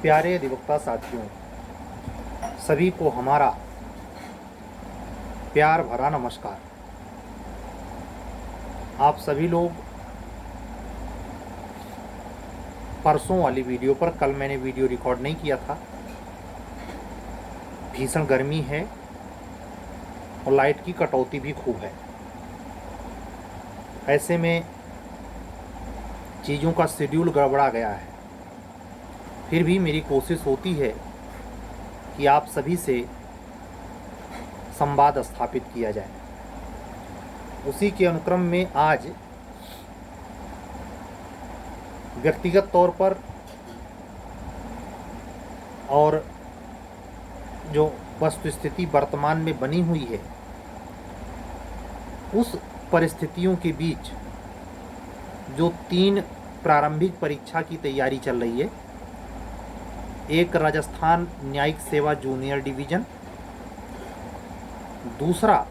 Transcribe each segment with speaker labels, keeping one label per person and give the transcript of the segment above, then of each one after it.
Speaker 1: प्यारे अधिवक्ता साथियों, सभी को हमारा प्यार भरा नमस्कार। आप सभी लोग परसों वाली वीडियो पर, कल मैंने वीडियो रिकॉर्ड नहीं किया था, भीषण गर्मी है और लाइट की कटौती भी खूब है। ऐसे में चीज़ों का शेड्यूल गड़बड़ा गया है। फिर भी मेरी कोशिश होती है कि आप सभी से संवाद स्थापित किया जाए। उसी के अनुक्रम में आज व्यक्तिगत तौर पर और जो वस्तुस्थिति वर्तमान में बनी हुई है, उस परिस्थितियों के बीच जो 3 प्रारंभिक परीक्षा की तैयारी चल रही है, एक राजस्थान न्यायिक सेवा जूनियर डिवीज़न, दूसरा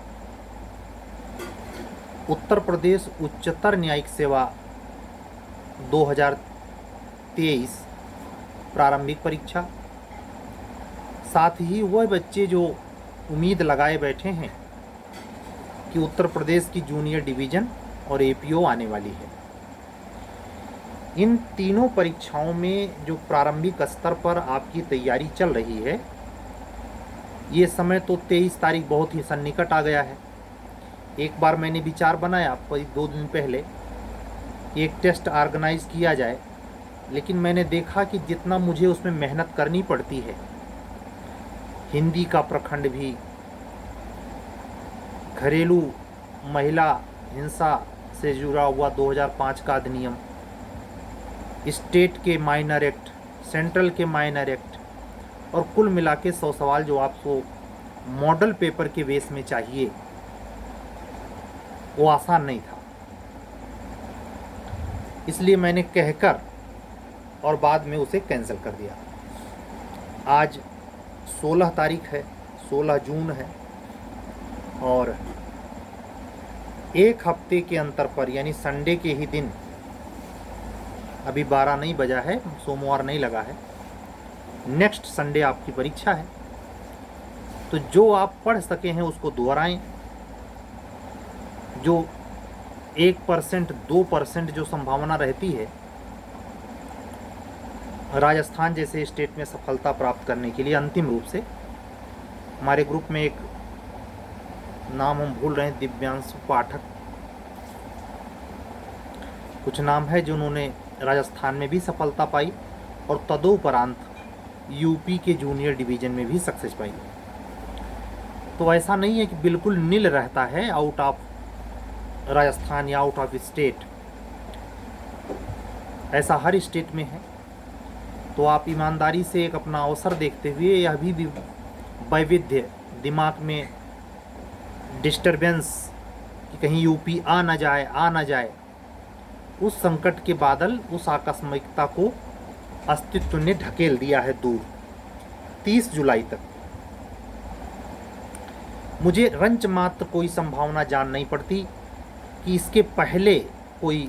Speaker 1: उत्तर प्रदेश उच्चतर न्यायिक सेवा 2023 प्रारंभिक परीक्षा। साथ ही वह बच्चे जो उम्मीद लगाए बैठे हैं कि उत्तर प्रदेश की जूनियर डिवीज़न और एपीओ आने वाली है। इन तीनों परीक्षाओं में जो प्रारंभिक स्तर पर आपकी तैयारी चल रही है, ये समय तो 23 तारीख बहुत ही सन्निकट आ गया है। एक बार मैंने विचार बनाया 2 दिन पहले कि एक टेस्ट ऑर्गेनाइज किया जाए, लेकिन मैंने देखा कि जितना मुझे उसमें मेहनत करनी पड़ती है, हिंदी का प्रखंड भी, घरेलू महिला हिंसा से जुड़ा हुआ 2005 का अधिनियम, स्टेट के माइनर एक्ट, सेंट्रल के माइनर एक्ट, और कुल मिला के 100 सवाल जो आपको मॉडल पेपर के बेस में चाहिए, वो आसान नहीं था। इसलिए मैंने कहकर और बाद में उसे कैंसिल कर दिया। आज 16 तारीख है, 16 जून है, और एक हफ्ते के अंतर पर, यानी संडे के ही दिन, अभी 12 नहीं बजा है, सोमवार नहीं लगा है, नेक्स्ट संडे आपकी परीक्षा है। तो जो आप पढ़ सके हैं उसको दोहराएं। जो 1% 2% जो संभावना रहती है राजस्थान जैसे स्टेट में सफलता प्राप्त करने के लिए, अंतिम रूप से हमारे ग्रुप में एक नाम हम भूल रहे हैं, दिव्यांशु पाठक, कुछ नाम है जिन्होंने राजस्थान में भी सफलता पाई और तदोपरांत यूपी के जूनियर डिवीज़न में भी सक्सेस पाई। तो ऐसा नहीं है कि बिल्कुल नील रहता है आउट ऑफ राजस्थान या आउट ऑफ स्टेट, ऐसा हर स्टेट में है। तो आप ईमानदारी से एक अपना अवसर देखते हुए, यह भी वैविध्य, दिमाग में डिस्टरबेंस कि कहीं यूपी आ ना जाए, उस संकट के बादल, उस आकस्मिकता को अस्तित्व ने ढकेल दिया है दूर 30 जुलाई तक। मुझे रंच मात्र कोई संभावना जान नहीं पड़ती कि इसके पहले कोई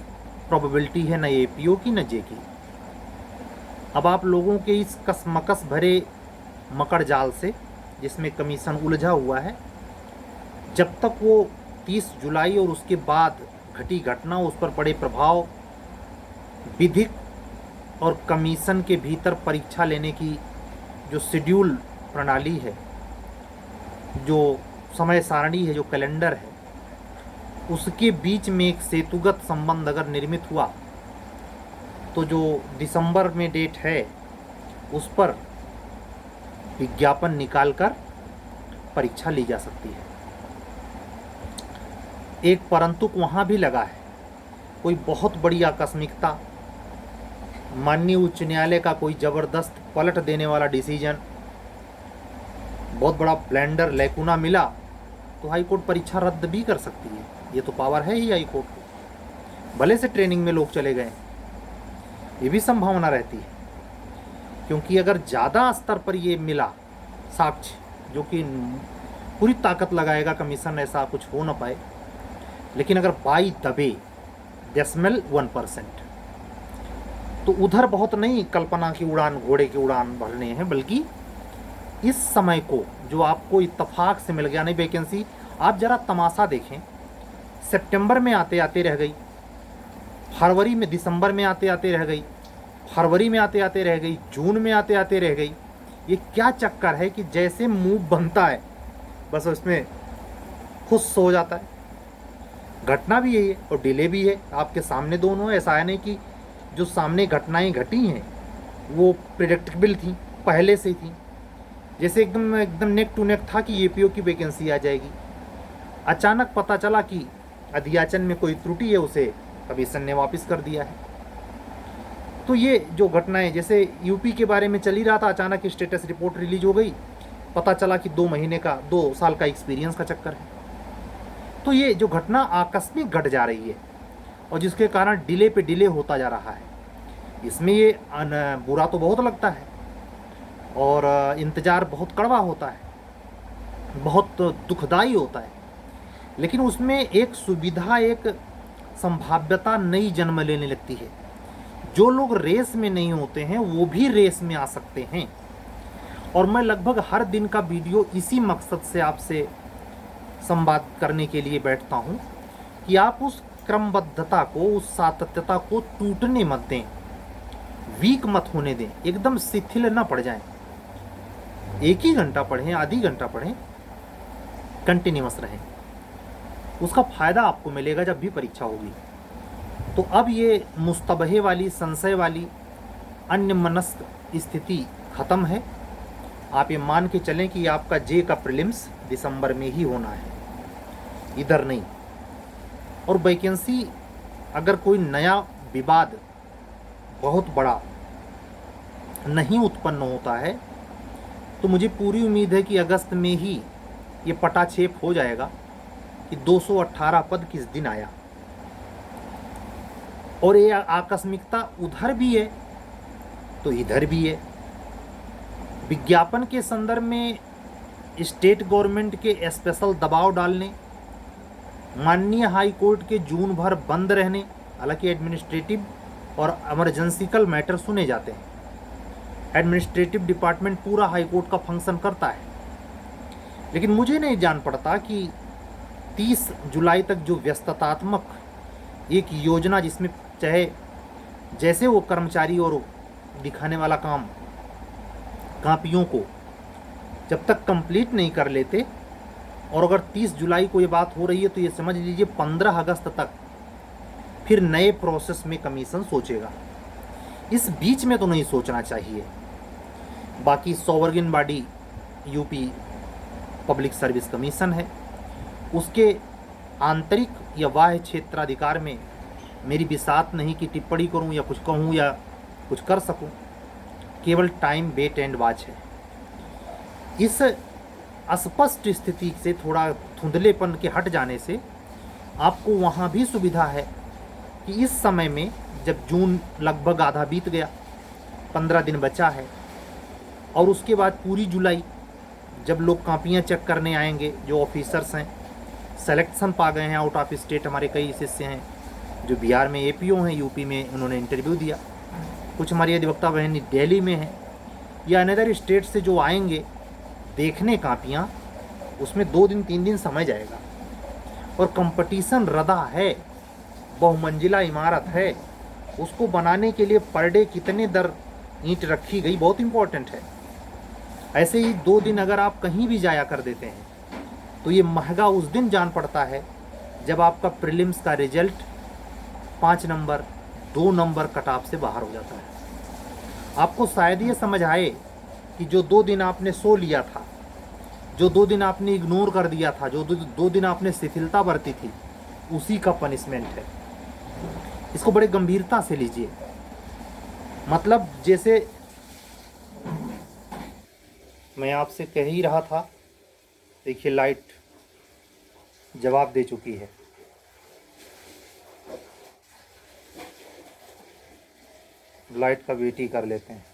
Speaker 1: प्रोबेबिलिटी है न एपीओ की न जे की। अब आप लोगों के इस कसमकस भरे मकड़ जाल से, जिसमें कमीशन उलझा हुआ है, जब तक वो 30 जुलाई और उसके बाद घटी घटना, उस पर पड़े प्रभाव, विधिक और कमीशन के भीतर परीक्षा लेने की जो शेड्यूल प्रणाली है, जो समय सारणी है, जो कैलेंडर है, उसके बीच में एक सेतुगत संबंध अगर निर्मित हुआ तो जो दिसंबर में डेट है उस पर विज्ञापन निकालकर परीक्षा ली जा सकती है। एक परंतु वहाँ भी लगा है, कोई बहुत बड़ी आकस्मिकता, माननीय उच्च न्यायालय का कोई ज़बरदस्त पलट देने वाला डिसीजन, बहुत बड़ा ब्लेंडर लैकुना मिला तो हाई कोर्ट परीक्षा रद्द भी कर सकती है। ये तो पावर है ही हाई कोर्ट को। भले से ट्रेनिंग में लोग चले गए, ये भी संभावना रहती है, क्योंकि अगर ज़्यादा स्तर पर ये मिला साक्ष्य, जो कि पूरी ताकत लगाएगा कमीशन ऐसा कुछ हो ना पाए, लेकिन अगर बाई दबे 1% तो उधर बहुत नहीं कल्पना की उड़ान, घोड़े की उड़ान भरने हैं, बल्कि इस समय को जो आपको इत्तेफाक से मिल गया नहीं वैकेंसी, आप जरा तमाशा देखें, सितंबर में आते आते रह गई, फरवरी में, दिसंबर में आते आते रह गई, फरवरी में आते आते रह गई, जून में आते आते रह गई। ये क्या चक्कर है कि जैसे मूव बनता है बस उसमें खुश हो जाता है। घटना भी यही है और डिले भी है, आपके सामने दोनों है। ऐसा है नहीं कि जो सामने घटनाएं घटी हैं वो प्रिडिक्टेबल थी, पहले से थी, जैसे एकदम एकदम नेक टू नेक था कि एपीओ की वैकेंसी आ जाएगी। अचानक पता चला कि अध्याचन में कोई त्रुटि है, उसे कमीशन ने वापस कर दिया है। तो ये जो घटनाएं, जैसे यूपी के बारे में चल ही रहा था, अचानक स्टेटस रिपोर्ट रिलीज हो गई, पता चला कि 2 साल का एक्सपीरियंस का चक्कर है। तो ये जो घटना आकस्मिक घट जा रही है और जिसके कारण डिले पे डिले होता जा रहा है, इसमें ये बुरा तो बहुत लगता है और इंतज़ार बहुत कड़वा होता है, बहुत दुखदाई होता है। लेकिन उसमें एक सुविधा, एक संभाव्यता नई जन्म लेने लगती है। जो लोग रेस में नहीं होते हैं वो भी रेस में आ सकते हैं। और मैं लगभग हर दिन का वीडियो इसी मकसद से आपसे संवाद करने के लिए बैठता हूँ कि आप उस क्रमबद्धता को, उस सातत्यता को टूटने मत दें, वीक मत होने दें, एकदम शिथिल ना पड़ जाएं। एक ही घंटा पढ़ें, आधी घंटा पढ़ें, कंटिन्यूअस रहें, उसका फ़ायदा आपको मिलेगा जब भी परीक्षा होगी। तो अब ये मुस्तबहे वाली, संशय वाली, अन्यमनस्क स्थिति ख़त्म है। आप ये मान के चलें कि आपका जे का प्रीलिम्स दिसंबर में ही होना है, इधर नहीं। और वैकेंसी, अगर कोई नया विवाद बहुत बड़ा नहीं उत्पन्न होता है तो मुझे पूरी उम्मीद है कि अगस्त में ही ये पटाक्षेप हो जाएगा कि 218 पद किस दिन आया। और ये आकस्मिकता उधर भी है तो इधर भी है। विज्ञापन के संदर्भ में स्टेट गवर्नमेंट के स्पेशल दबाव डालने, माननीय हाई कोर्ट के जून भर बंद रहने, हालांकि एडमिनिस्ट्रेटिव और इमरजेंसिकल मैटर सुने जाते हैं, एडमिनिस्ट्रेटिव डिपार्टमेंट पूरा हाई कोर्ट का फंक्शन करता है, लेकिन मुझे नहीं जान पड़ता कि 30 जुलाई तक जो व्यस्ततात्मक एक योजना, जिसमें चाहे जैसे वो कर्मचारी और दिखाने वाला काम, कापियों को जब तक कंप्लीट नहीं कर लेते, और अगर 30 जुलाई को ये बात हो रही है तो ये समझ लीजिए 15 अगस्त तक फिर नए प्रोसेस में कमीशन सोचेगा। इस बीच में तो नहीं सोचना चाहिए। बाकी sovereign body UP public service commission है, उसके आंतरिक या बाह्य क्षेत्राधिकार में मेरी बिसात नहीं कि टिप्पणी करूं या कुछ कहूं या कुछ कर सकूं, केवल टाइम वेट एंड वॉच है। इस अस्पष्ट स्थिति से, थोड़ा धुंधलेपन के हट जाने से आपको वहाँ भी सुविधा है कि इस समय में, जब जून लगभग आधा बीत गया, 15 दिन बचा है, और उसके बाद पूरी जुलाई जब लोग कापियाँ चेक करने आएंगे, जो ऑफिसर्स हैं, सिलेक्शन पा गए हैं आउट ऑफ स्टेट, हमारे कई शिष्य हैं जो बिहार में एपीओ हैं, यूपी में उन्होंने इंटरव्यू दिया, कुछ हमारी अधिवक्ता बहन दिल्ली में हैं, या अनदर स्टेट से जो आएंगे देखने कापियाँ, उसमें 2 दिन 3 दिन समय जाएगा। और कंपटीशन रदा है, बहुमंजिला इमारत है, उसको बनाने के लिए पर डे कितने दर ईंट रखी गई, बहुत इंपॉर्टेंट है। ऐसे ही 2 दिन अगर आप कहीं भी जाया कर देते हैं तो ये महंगा उस दिन जान पड़ता है जब आपका प्रीलिम्स का result 5 number 2 number cut off से बाहर हो जाता है। आपको शायद ये समझ आए कि जो 2 दिन आपने सो लिया था, जो 2 दिन आपने इग्नोर कर दिया था, जो 2 दिन आपने शिथिलता बरती थी, उसी का पनिशमेंट है। इसको बड़े गंभीरता से लीजिए। मतलब जैसे मैं आपसे कह ही रहा था, देखिए लाइट जवाब दे चुकी है। लाइट का वेट ही कर लेते हैं।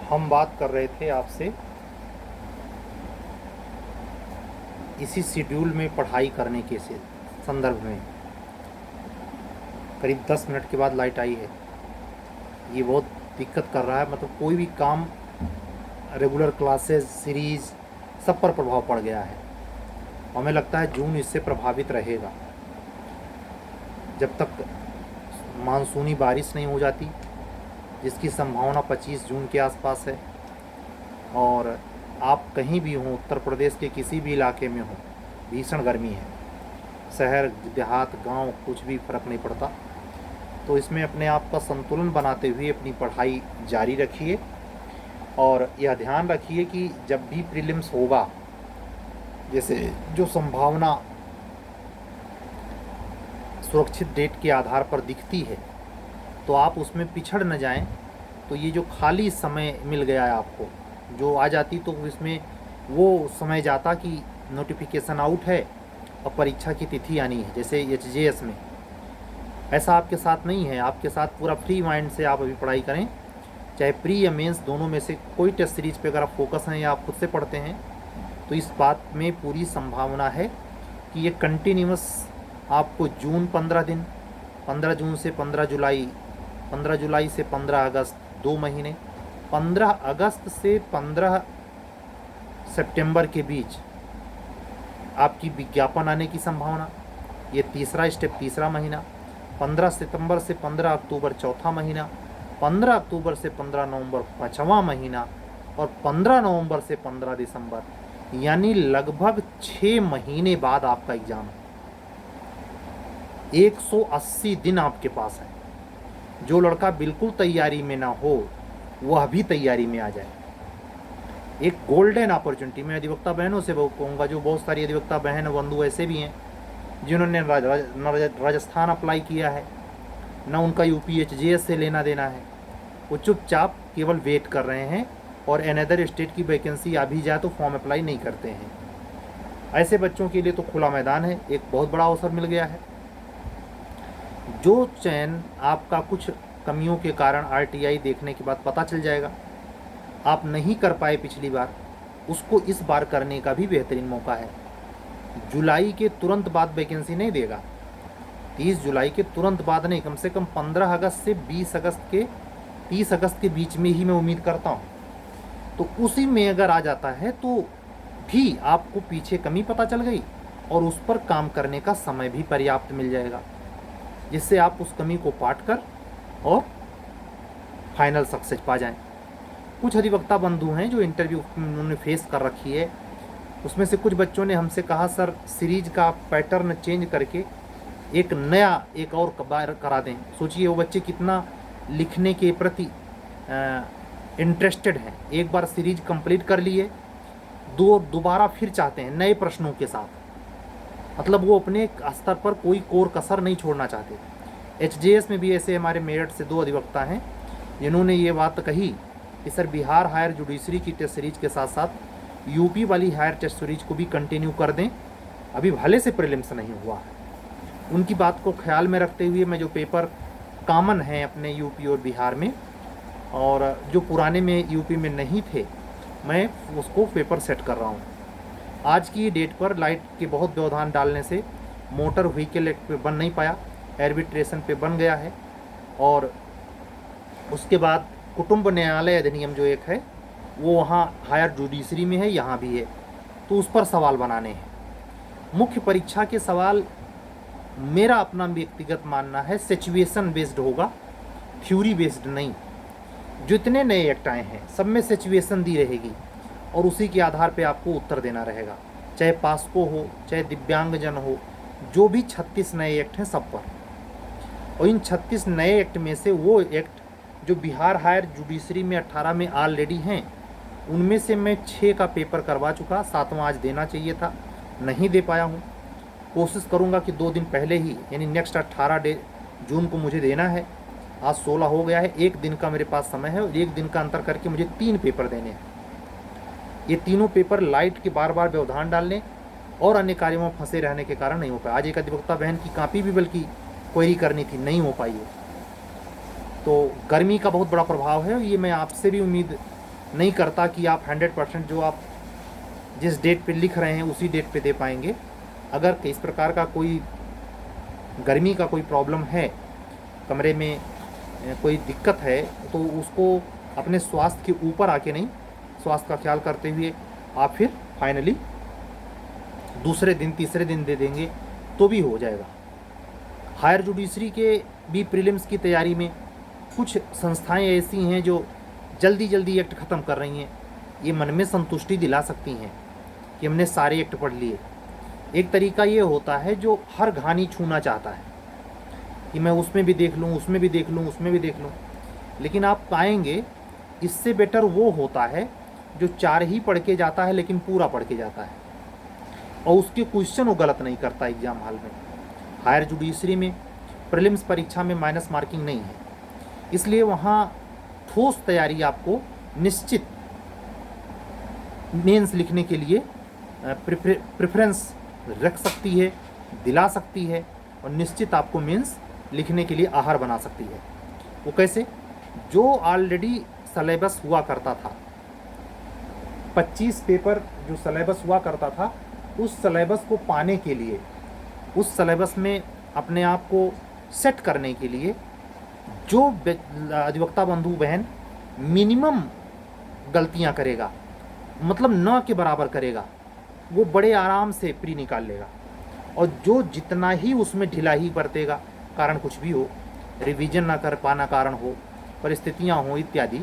Speaker 1: हम बात कर रहे थे आपसे इसी शेड्यूल में पढ़ाई करने के संदर्भ में करीब 10 मिनट के बाद लाइट आई है। ये बहुत दिक्कत कर रहा है, मतलब कोई भी काम, रेगुलर क्लासेस, सीरीज़, सब पर प्रभाव पड़ गया है। हमें लगता है जून इससे प्रभावित रहेगा जब तक मानसूनी बारिश नहीं हो जाती, जिसकी संभावना 25 जून के आसपास है। और आप कहीं भी हों, उत्तर प्रदेश के किसी भी इलाके में हों, भीषण गर्मी है। शहर, देहात, गांव, कुछ भी फ़र्क नहीं पड़ता। तो इसमें अपने आप का संतुलन बनाते हुए अपनी पढ़ाई जारी रखिए और यह ध्यान रखिए कि जब भी प्रीलिम्स होगा, जैसे जो संभावना सुरक्षित डेट के आधार पर दिखती है, तो आप उसमें पिछड़ न जाएं। तो ये जो खाली समय मिल गया है आपको, जो आ जाती तो इसमें वो समय जाता कि नोटिफिकेशन आउट है और परीक्षा की तिथि आनी है। जैसे एचजेएस में ऐसा आपके साथ नहीं है। आपके साथ पूरा फ्री माइंड से आप अभी पढ़ाई करें, चाहे प्री या मेंस, दोनों में से कोई टेस्ट सीरीज पे अगर आप फोकस हैं या आप खुद से पढ़ते हैं, तो इस बात में पूरी संभावना है कि ये कंटिन्यूस आपको जून 15 दिन, 15 जून से 15 जुलाई, 15 जुलाई से 15 अगस्त 2 महीने, 15 अगस्त से 15 सितंबर के बीच आपकी विज्ञापन आने की संभावना। ये तीसरा स्टेप, तीसरा महीना। 15 सितंबर से 15 अक्टूबर चौथा महीना, 15 अक्टूबर से 15 नवंबर पाँचवा महीना और 15 नवंबर से 15 दिसंबर, यानी लगभग 6 महीने बाद आपका एग्ज़ाम है। 180 दिन आपके पास है। जो लड़का बिल्कुल तैयारी में ना हो, वह भी तैयारी में आ जाए। एक गोल्डन अपॉर्चुनिटी। मैं अधिवक्ता बहनों से कहूँगा, जो बहुत सारी अधिवक्ता बहन बंधु ऐसे भी हैं जिन्होंने राजस्थान अप्लाई किया है, ना उनका यूपी एचजेएस से लेना देना है, वो चुपचाप केवल वेट कर रहे हैं और अनदर स्टेट की वैकेंसी आ भी जाए तो फॉर्म अप्लाई नहीं करते हैं। ऐसे बच्चों के लिए तो खुला मैदान है, एक बहुत बड़ा अवसर मिल गया है। जो चयन आपका कुछ कमियों के कारण आरटीआई देखने के बाद पता चल जाएगा, आप नहीं कर पाए पिछली बार, उसको इस बार करने का भी बेहतरीन मौका है। जुलाई के तुरंत बाद वैकेंसी नहीं देगा, 30 जुलाई के तुरंत बाद नहीं, कम से कम 15 अगस्त से 20 अगस्त के 30 अगस्त के बीच में ही मैं उम्मीद करता हूँ। तो उसी में अगर आ जाता है तो भी आपको पीछे कमी पता चल गई और उस पर काम करने का समय भी पर्याप्त मिल जाएगा, जिससे आप उस कमी को पाट कर और फाइनल सक्सेस पा जाएं। कुछ अधिवक्ता बंधु हैं जो इंटरव्यू उन्होंने फेस कर रखी है, उसमें से कुछ बच्चों ने हमसे कहा सर सीरीज का पैटर्न चेंज करके एक नया एक और बार करा दें। सोचिए वो बच्चे कितना लिखने के प्रति इंटरेस्टेड हैं। एक बार सीरीज कंप्लीट कर लिए, दोबारा फिर चाहते हैं नए प्रश्नों के साथ, मतलब वो अपने स्तर पर कोई कोर कसर नहीं छोड़ना चाहते। एचजेएस में भी ऐसे हमारे मेरठ से 2 अधिवक्ता हैं जिन्होंने ये बात कही कि सर बिहार हायर जुडिशरी की टेस्ट सीरीज के साथ साथ यूपी वाली हायर टेस्ट सीरीज को भी कंटिन्यू कर दें, अभी भले से प्रीलिम्स नहीं हुआ है। उनकी बात को ख्याल में रखते हुए मैं जो पेपर कॉमन हैं अपने यूपी और बिहार में, और जो पुराने में यूपी में नहीं थे, मैं उसको पेपर सेट कर रहा हूँ। आज की डेट पर लाइट के बहुत व्यवधान डालने से मोटर व्हीकल एक्ट पे बन नहीं पाया, आर्बिट्रेशन पे बन गया है, और उसके बाद कुटुंब न्यायालय अधिनियम जो एक है वो वहाँ हायर जुडिशरी में है, यहाँ भी है, तो उस पर सवाल बनाने हैं। मुख्य परीक्षा के सवाल मेरा अपना व्यक्तिगत मानना है सिचुएशन बेस्ड होगा, थ्योरी बेस्ड नहीं। जितने नए एक्ट आए हैं सब में सिचुएशन दी रहेगी और उसी के आधार पे आपको उत्तर देना रहेगा, चाहे पास्को हो, चाहे दिव्यांगजन हो, जो भी 36 नए एक्ट हैं सब पर। और इन 36 नए एक्ट में से वो एक्ट जो बिहार हायर जुडिशरी में 18 में ऑलरेडी हैं, उनमें से मैं 6 का पेपर करवा चुका, 7वां आज देना चाहिए था, नहीं दे पाया हूँ। कोशिश करूँगा कि 2 दिन पहले ही, यानी नेक्स्ट 18 जून को मुझे देना है। आज 16 हो गया है, 1 दिन का मेरे पास समय है और 1 दिन का अंतर करके मुझे 3 पेपर देने हैं। ये तीनों पेपर लाइट के बार बार व्यवधान डालने और अन्य कार्यों में फंसे रहने के कारण नहीं हो पाया। आज एक अधिवक्ता बहन की कापी भी बल्कि क्वेरी करनी थी, नहीं हो पाई है। तो गर्मी का बहुत बड़ा प्रभाव है। ये मैं आपसे भी उम्मीद नहीं करता कि आप 100% जो आप जिस डेट पे लिख रहे हैं उसी डेट पे दे पाएंगे। अगर इस प्रकार का कोई गर्मी का कोई प्रॉब्लम है कमरे में कोई दिक्कत है तो उसको अपने स्वास्थ्य के ऊपर आके नहीं, स्वास्थ्य का ख्याल करते हुए आप फिर फाइनली दूसरे दिन तीसरे दिन दे देंगे तो भी हो जाएगा। हायर जुडिशरी के भी प्रीलिम्स की तैयारी में कुछ संस्थाएं ऐसी हैं जो जल्दी जल्दी एक्ट ख़त्म कर रही हैं। ये मन में संतुष्टि दिला सकती हैं कि हमने सारे एक्ट पढ़ लिए। एक तरीका ये होता है जो हर घानी छूना चाहता है कि मैं उसमें भी देख लूँ, उसमें भी देख लूँ, उसमें भी देख लूँ, लेकिन आप पाएंगे इससे बेटर वो होता है जो 4 ही पढ़ के जाता है लेकिन पूरा पढ़ के जाता है और उसके क्वेश्चन वो गलत नहीं करता एग्जाम हॉल में। हायर जुडिशरी में प्रीलिम्स परीक्षा में माइनस मार्किंग नहीं है, इसलिए वहाँ ठोस तैयारी आपको निश्चित मेंस लिखने के लिए प्रेफरेंस रख सकती है, दिला सकती है और निश्चित आपको मेंस लिखने के लिए आहार बना सकती है। वो कैसे? जो ऑलरेडी सलेबस हुआ करता था, 25 पेपर जो सलेबस हुआ करता था, उस सलेबस को पाने के लिए, उस सलेबस में अपने आप को सेट करने के लिए जो अधिवक्ता बंधु बहन मिनिमम गलतियां करेगा, मतलब न के बराबर करेगा, वो बड़े आराम से प्री निकाल लेगा। और जो जितना ही उसमें ढिलाई बरतेगा, कारण कुछ भी हो, रिवीजन ना कर पाना कारण हो, परिस्थितियां हो इत्यादि,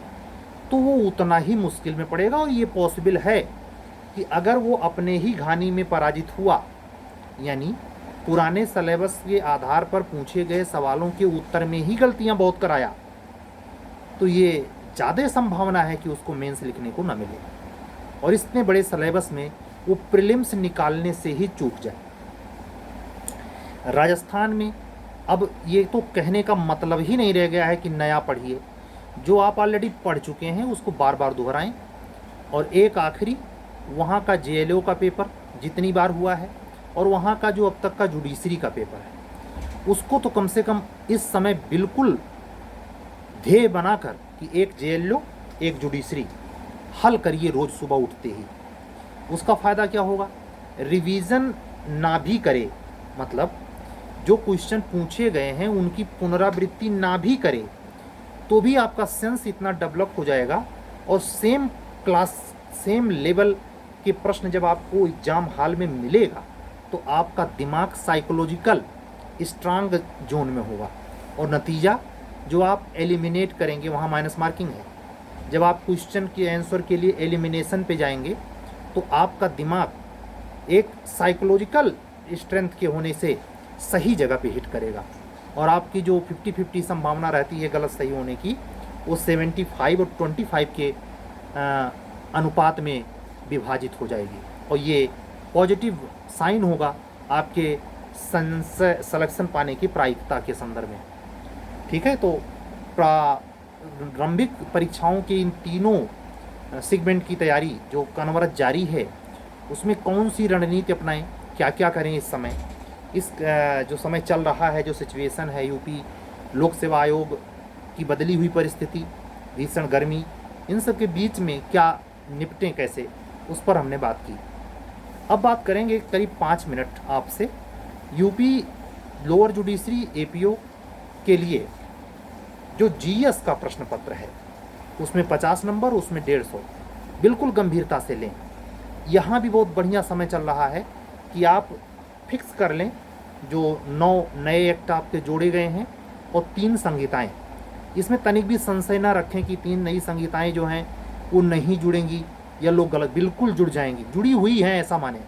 Speaker 1: तो वो उतना ही मुश्किल में पड़ेगा। और ये पॉसिबल है कि अगर वो अपने ही घानी में पराजित हुआ, यानी पुराने सलेबस के आधार पर पूछे गए सवालों के उत्तर में ही गलतियां बहुत कराया, तो ये ज़्यादा संभावना है कि उसको मेंस लिखने को न मिले और इतने बड़े सलेबस में वो प्रीलिम्स निकालने से ही चूक जाए। राजस्थान में अब ये तो कहने का मतलब ही नहीं रह गया है कि नया पढ़िए, जो आप ऑलरेडी पढ़ चुके हैं उसको बार बार दोहराएं। और एक आखिरी, वहाँ का जेएलओ का पेपर जितनी बार हुआ है और वहाँ का जो अब तक का जुडिशरी का पेपर है, उसको तो कम से कम इस समय बिल्कुल ध्येय बनाकर कि एक जेएलओ एक जुडिशरी हल करिए रोज़ सुबह उठते ही। उसका फ़ायदा क्या होगा? रिवीजन ना भी करे, मतलब जो क्वेश्चन पूछे गए हैं उनकी पुनरावृत्ति ना भी करे, तो भी आपका सेंस इतना डेवलप हो जाएगा और सेम क्लास सेम लेवल के प्रश्न जब आपको एग्जाम हॉल में मिलेगा तो आपका दिमाग साइकोलॉजिकल स्ट्रांग जोन में होगा और नतीजा जो आप एलिमिनेट करेंगे, वहाँ माइनस मार्किंग है। जब आप क्वेश्चन के आंसर के लिए एलिमिनेशन पे जाएंगे तो आपका दिमाग एक साइकोलॉजिकल स्ट्रेंथ के होने से सही जगह पे हिट करेगा और आपकी जो 50-50 संभावना रहती है गलत सही होने की, वो 75 और 25 के अनुपात में विभाजित हो जाएगी और ये पॉजिटिव साइन होगा आपके सिलेक्शन पाने की प्रायिकता के संदर्भ में। ठीक है, तो प्रारंभिक परीक्षाओं के इन तीनों सेगमेंट की तैयारी जो अनवरत जारी है, उसमें कौन सी रणनीति अपनाएं, क्या क्या करें इस समय, इस जो समय चल रहा है, जो सिचुएशन है, यूपी लोक सेवा आयोग की बदली हुई परिस्थिति, भीषण गर्मी, इन सब के बीच में क्या निपटें कैसे, उस पर हमने बात की। अब बात करेंगे करीब 5 मिनट आपसे यूपी लोअर जुडिशरी एपीओ के लिए जो जीएस का प्रश्न पत्र है, उसमें 50 नंबर, उसमें 150, बिल्कुल गंभीरता से लें। यहाँ भी बहुत बढ़िया समय चल रहा है कि आप फिक्स कर लें जो 9 नए एक्ट आपके जोड़े गए हैं और 3 संहिताएं, इसमें तनिक भी संशय ना रखें कि 3 नई संहिताएं जो हैं वो नहीं जुड़ेंगी या लोग गलत, बिल्कुल जुड़ जाएंगी, जुड़ी हुई हैं ऐसा माने।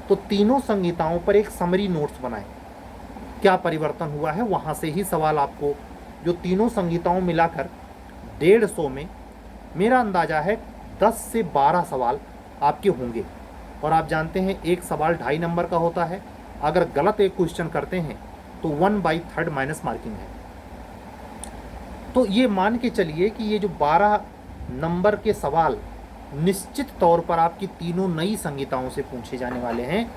Speaker 1: तो तीनों संहिताओं पर एक समरी नोट्स बनाएं, क्या परिवर्तन हुआ है, वहाँ से ही सवाल आपको जो तीनों संहिताओं मिलाकर 150 में मेरा अंदाज़ा है 10 से 12 सवाल आपके होंगे। और आप जानते हैं एक सवाल 2.5 नंबर का होता है, अगर गलत एक क्वेश्चन करते हैं तो 1/3 माइनस मार्किंग है। तो ये मान के चलिए कि ये जो 12 नंबर के सवाल निश्चित तौर पर आपकी तीनों नई संहिताओं से पूछे जाने वाले हैं।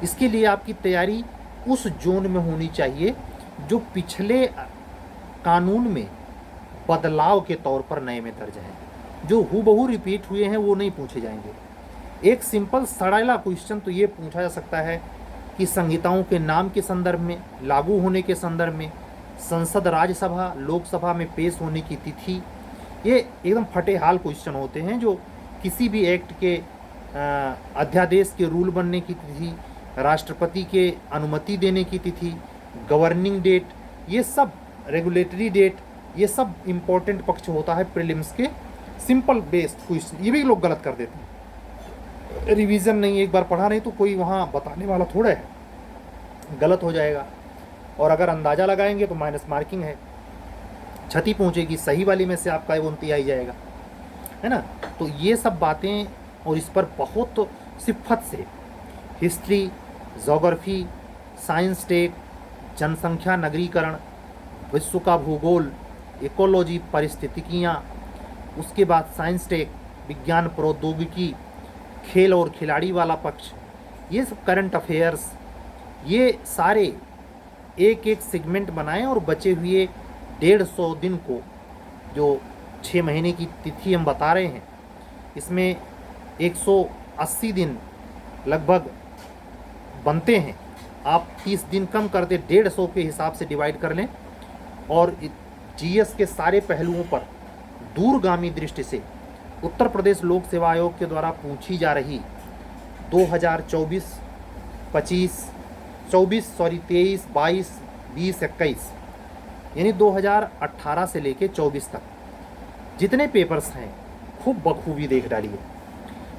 Speaker 1: इसके लिए आपकी तैयारी उस जोन में होनी चाहिए जो पिछले कानून में बदलाव के तौर पर नए में दर्ज हैं, जो हूबहू रिपीट हुए हैं वो नहीं पूछे जाएंगे। एक सिंपल सड़ाला क्वेश्चन तो ये पूछा जा सकता है कि संहिताओं के नाम के संदर्भ में, लागू होने के संदर्भ में, संसद, राज्यसभा, लोकसभा में पेश होने की तिथि, ये एकदम फटे हाल क्वेश्चन होते हैं जो किसी भी एक्ट के अध्यादेश के रूल बनने की तिथि, राष्ट्रपति के अनुमति देने की तिथि, गवर्निंग डेट, ये सब रेगुलेटरी डेट, ये सब इम्पोर्टेंट पक्ष होता है प्रीलिम्स के सिंपल बेस्ड क्वेश्चन। ये भी लोग गलत कर देते हैं, रिवीजन नहीं, एक बार पढ़ा नहीं तो कोई वहाँ बताने वाला थोड़ा है, गलत हो जाएगा। और अगर अंदाज़ा लगाएंगे तो माइनस मार्किंग है, क्षति पहुँचेगी, सही वाली में से आपका 29 जाएगा, है ना। तो ये सब बातें, और इस पर बहुत सिफत से हिस्ट्री, जोग्राफी, साइंस टेक, जनसंख्या नगरीकरण, विश्व का भूगोल, इकोलॉजी, पारिस्थितिकियाँ, उसके बाद साइंस टेक, विज्ञान प्रौद्योगिकी, खेल और खिलाड़ी वाला पक्ष, ये सब करंट अफेयर्स, ये सारे एक एक सेगमेंट बनाएं और बचे हुए 150 दिन को, जो 6 महीने की तिथि हम बता रहे हैं, इसमें 180 दिन लगभग बनते हैं। आप 30 दिन कम कर दे, 150 के हिसाब से डिवाइड कर लें, और जीएस के सारे पहलुओं पर दूरगामी दृष्टि से उत्तर प्रदेश लोक सेवा आयोग के द्वारा पूछी जा रही 2024, 23, 22, 20, 21, यानी 2018 से लेके 24 तक जितने पेपर्स हैं खूब बखूबी देख डालिए।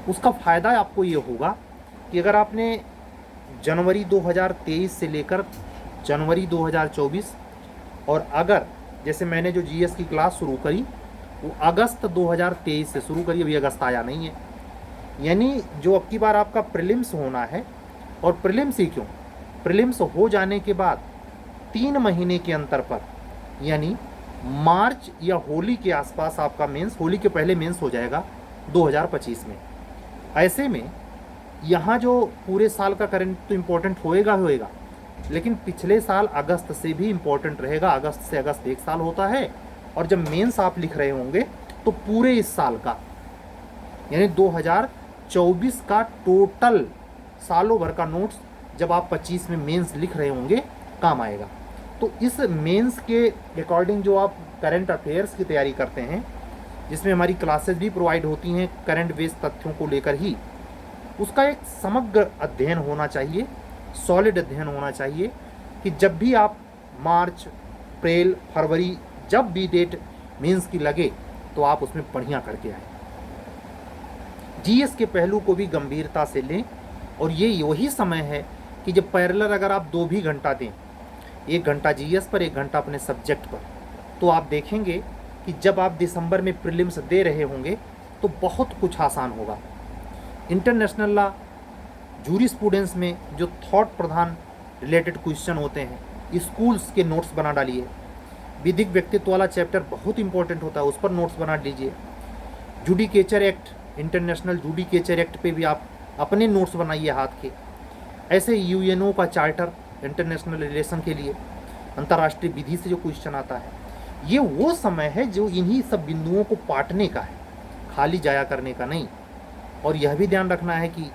Speaker 1: उसका फ़ायदा आपको ये होगा कि अगर आपने जनवरी 2023 से लेकर जनवरी 2024, और अगर जैसे मैंने जो जीएस की क्लास शुरू करी वो अगस्त 2023 से शुरू करी, अभी अगस्त आया नहीं है, यानी जो अब की बार आपका प्रीलिम्स होना है, और प्रीलिम्स ही क्यों, प्रीलिम्स हो जाने के बाद 3 महीने के अंतर पर, यानी मार्च या होली के आसपास आपका मेंस, होली के पहले मेंस हो जाएगा 2025 में। ऐसे में यहाँ जो पूरे साल का करंट तो इम्पोर्टेंट होएगा, लेकिन पिछले साल अगस्त से भी इम्पोर्टेंट रहेगा। अगस्त से अगस्त 1 साल होता है, और जब मेंस आप लिख रहे होंगे तो पूरे इस साल का, यानी 2024 का टोटल सालों भर का नोट्स जब आप 25 में मेंस लिख रहे होंगे काम आएगा। तो इस मेंस के अकॉर्डिंग जो आप करंट अफेयर्स की तैयारी करते हैं, जिसमें हमारी क्लासेस भी प्रोवाइड होती हैं करंट बेस्ड तथ्यों को लेकर ही, उसका एक समग्र अध्ययन होना चाहिए, सॉलिड अध्ययन होना चाहिए, कि जब भी आप मार्च, अप्रैल, फरवरी, जब भी डेट मेंस की लगे तो आप उसमें बढ़िया करके आए। जीएस के पहलू को भी गंभीरता से लें, और ये वही समय है कि जब पैरेलल अगर आप 2 भी घंटा दें, 1 घंटा जीएस पर, 1 घंटा अपने सब्जेक्ट पर, तो आप देखेंगे कि जब आप दिसंबर में प्रीलिम्स दे रहे होंगे तो बहुत कुछ आसान होगा। इंटरनेशनल लॉ, जूरिस्प्रूडेंस में जो थॉट प्रधान रिलेटेड क्वेश्चन होते हैं, स्कूल्स के नोट्स बना डालिए। विधिक व्यक्तित्व वाला चैप्टर बहुत इंपॉर्टेंट होता है, उस पर नोट्स बना लीजिए। Judicature act, international judicature act पे भी आप अपने नोट्स बनाइए हाथ के। ऐसे यूएनओ का चार्टर इंटरनेशनल रिलेशन के लिए, अंतर्राष्ट्रीय विधि से जो क्वेश्चन आता है, ये वो समय है जो इन्हीं सब बिंदुओं को पाटने का है, खाली जाया करने का नहीं। और यह भी ध्यान रखना है कि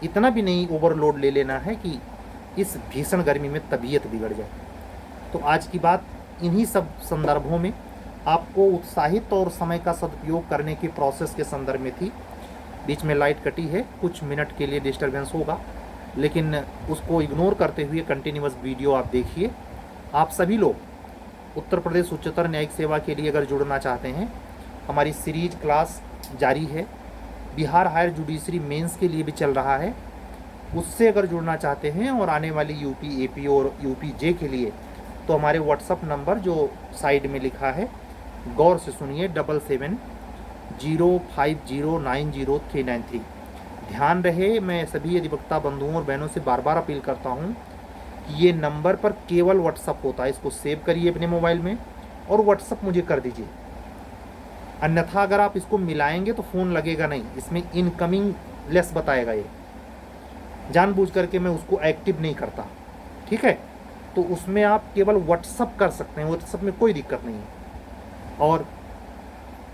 Speaker 1: इतना भी नहीं ओवरलोड ले लेना है कि इस भीषण गर्मी में तबीयत बिगड़ जाए। तो आज की बात इन्हीं सब संदर्भों में आपको उत्साहित और समय का सदुपयोग करने की प्रोसेस के संदर्भ में थी। बीच में लाइट कटी है, कुछ मिनट के लिए डिस्टरबेंस होगा, लेकिन उसको इग्नोर करते हुए कंटिन्यूअस वीडियो आप देखिए। आप सभी लोग उत्तर प्रदेश उच्चतर न्यायिक सेवा के लिए अगर जुड़ना चाहते हैं, हमारी सीरीज क्लास जारी है। बिहार हायर जुडिशरी मेंस के लिए भी चल रहा है, उससे अगर जुड़ना चाहते हैं, और आने वाली यूपी एपी और यूपी जे के लिए, तो हमारे व्हाट्सअप नंबर जो साइड में लिखा है, गौर से सुनिए, 7705090393। ध्यान रहे, मैं सभी अधिवक्ता बंधुओं और बहनों से बार बार अपील करता हूं कि ये नंबर पर केवल व्हाट्सअप होता है, इसको सेव करिए अपने मोबाइल में और व्हाट्सअप मुझे कर दीजिए। अन्यथा अगर आप इसको मिलाएंगे तो फ़ोन लगेगा नहीं, इसमें इनकमिंग लेस बताएगा। ये जानबूझ करके मैं उसको एक्टिव नहीं करता, ठीक है। तो उसमें आप केवल व्हाट्सअप कर सकते हैं, व्हाट्सअप में कोई दिक्कत नहीं है। और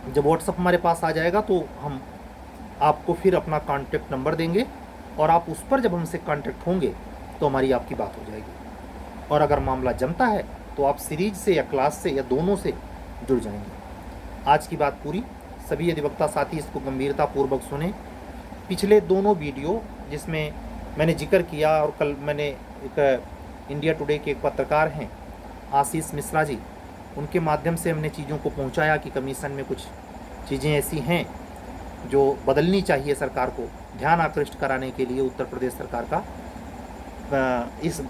Speaker 1: जब व्हाट्सअप हमारे पास आ जाएगा तो हम आपको फिर अपना कॉन्टैक्ट नंबर देंगे, और आप उस पर जब हमसे कॉन्टैक्ट होंगे तो हमारी आपकी बात हो जाएगी। और अगर मामला जमता है तो आप सीरीज से या क्लास से या दोनों से जुड़ जाएंगे। आज की बात पूरी। सभी अधिवक्ता साथी इसको गंभीरतापूर्वक सुने। पिछले दोनों वीडियो जिसमें मैंने जिक्र किया, और कल मैंने एक इंडिया टुडे के एक पत्रकार हैं आशीष मिश्रा जी, उनके माध्यम से हमने चीज़ों को पहुंचाया कि कमीशन में कुछ चीज़ें ऐसी हैं जो बदलनी चाहिए सरकार को, ध्यान आकृष्ट कराने के लिए उत्तर प्रदेश सरकार का इस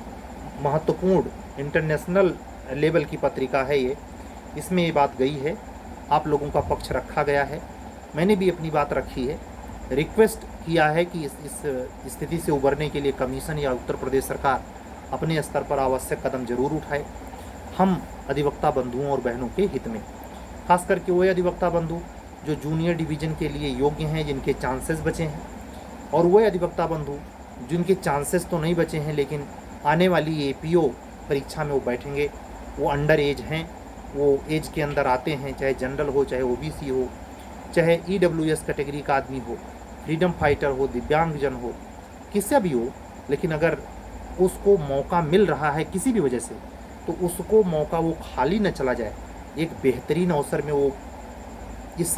Speaker 1: महत्वपूर्ण इंटरनेशनल लेवल की पत्रिका है ये, इसमें ये बात गई है, आप लोगों का पक्ष रखा गया है, मैंने भी अपनी बात रखी है, रिक्वेस्ट किया है कि इस स्थिति से उबरने के लिए कमीशन या उत्तर प्रदेश सरकार अपने स्तर पर आवश्यक कदम जरूर उठाए, हम अधिवक्ता बंधुओं और बहनों के हित में। खास करके वो अधिवक्ता बंधु जो जूनियर डिवीज़न के लिए योग्य हैं, जिनके चांसेस बचे हैं, और वो अधिवक्ता बंधु जिनके चांसेस तो नहीं बचे हैं लेकिन आने वाली APO परीक्षा में वो बैठेंगे, वो अंडर एज हैं, वो एज के अंदर आते हैं, चाहे जनरल हो, चाहे OBC हो, चाहे EWS कैटेगरी का आदमी हो, फ्रीडम फाइटर हो, दिव्यांगजन हो, किसी भी हो, लेकिन अगर उसको मौका मिल रहा है किसी भी वजह से, तो उसको मौका वो खाली न चला जाए। एक बेहतरीन अवसर में वो इस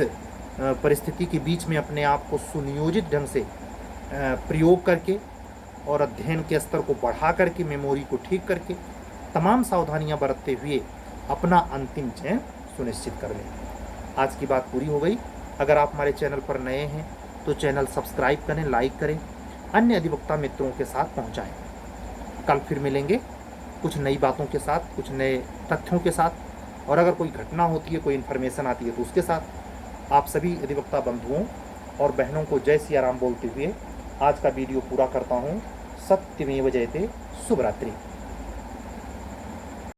Speaker 1: परिस्थिति के बीच में अपने आप को सुनियोजित ढंग से प्रयोग करके और अध्ययन के स्तर को बढ़ा करके, मेमोरी को ठीक करके, तमाम सावधानियां बरतते हुए अपना अंतिम चयन सुनिश्चित कर लें। आज की बात पूरी हो गई। अगर आप हमारे चैनल पर नए हैं तो चैनल सब्सक्राइब करें, लाइक करें, अन्य अधिवक्ता मित्रों के साथ पहुंचाएं। कल फिर मिलेंगे कुछ नई बातों के साथ, कुछ नए तथ्यों के साथ, और अगर कोई घटना होती है, कोई इन्फॉर्मेशन आती है तो उसके साथ। आप सभी अधिवक्ता बंधुओं और बहनों को जय सिया राम बोलते हुए आज का वीडियो पूरा करता हूँ। सत्यमेव जयते। शुभ रात्रि।